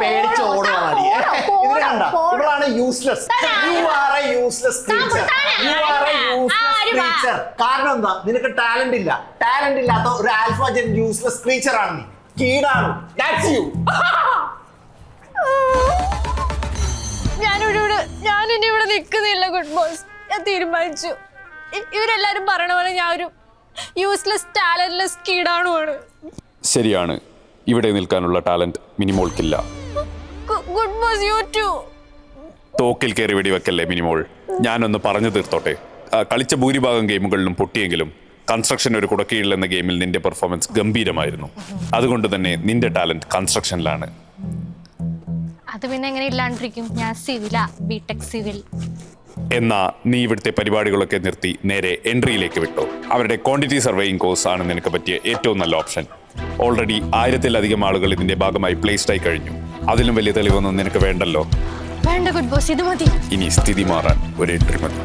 പേടിച്ച് ഓടുവാണ്. ഇവളാണ് യൂസ്ലെസ്. കാരണം എന്താ? നിനക്ക് ടാലന്റ് ഇല്ല. ടാലന്റ് ഇല്ലാത്ത ഒരു ആൽഫ ജെൻ യൂസ്ലെസ് ക്രീച്ചർ ആണ് നീ. കീടാണ്. That's you. ഞാനിനി ഇവിടെ നിൽക്കുന്നില്ല ഗുഡ് ബോസ്. ഞാൻ തീരുമാനിച്ചു. ഇവരെല്ലാരും പറയണ പോലെ ഞാൻ ഒരു യൂസ്ലെസ് ടാലന്റ്ലെസ് കീടാണുമാണ്. ശരിയാണ്, ഇവിടെ നിൽക്കാനുള്ള ടാലന്റ് മിനിമോൾക്കില്ല. Good boss, you too. തോക്കിൽ കയറി വെടിവെക്കല്ലേ മിനിമോൾ. ഞാനൊന്ന് പറഞ്ഞു തീർത്തോട്ടെ. കളിച്ച ഭൂരിഭാഗം ഗെയിമുകളിലും പൊട്ടിയെങ്കിലും കൺസ്ട്രക്ഷൻ ഒരു കുടക്കീഴിൽ എന്ന ഗെയിമിൽ നിന്റെ പെർഫോമൻസ് ഗംഭീരമായിരുന്നു. അതുകൊണ്ട് തന്നെ നിന്റെ ടാലന്റ് കൺസ്ട്രക്ഷനിലാണ്. അത് പിന്നെ എങ്ങനെ ഇല്ലാണ്ടിരിക്കും? ഞാൻ സിവിലാ, ബിടെക് സിവിൽ. എന്നാ നീ ഇവിടുത്തെ പരിപാടികളൊക്കെ നിർത്തി നേരെ എൻട്രിയിലേക്ക് വിട്ടോ. അവരുടെ ക്വാണ്ടിറ്റി സർവേയിങ് കോഴ്സ് ആണ് നിനക്ക് പറ്റിയ ഏറ്റവും നല്ല ഓപ്ഷൻ. ഓൾറെഡി 1000-ലധികം ആളുകൾ ഇതിന്റെ ഭാഗമായി പ്ലേസ്ഡ് ആയി കഴിഞ്ഞു. അതിലും വലിയ തെളിവൊന്നും നിനക്ക് വേണ്ടല്ലോ. വേണ്ട ഗുഡ് ബോസ്, ഇത് മതി. ഇനി സ്ഥിതി മാറാൻ ഒരു എൻട്രി മതി.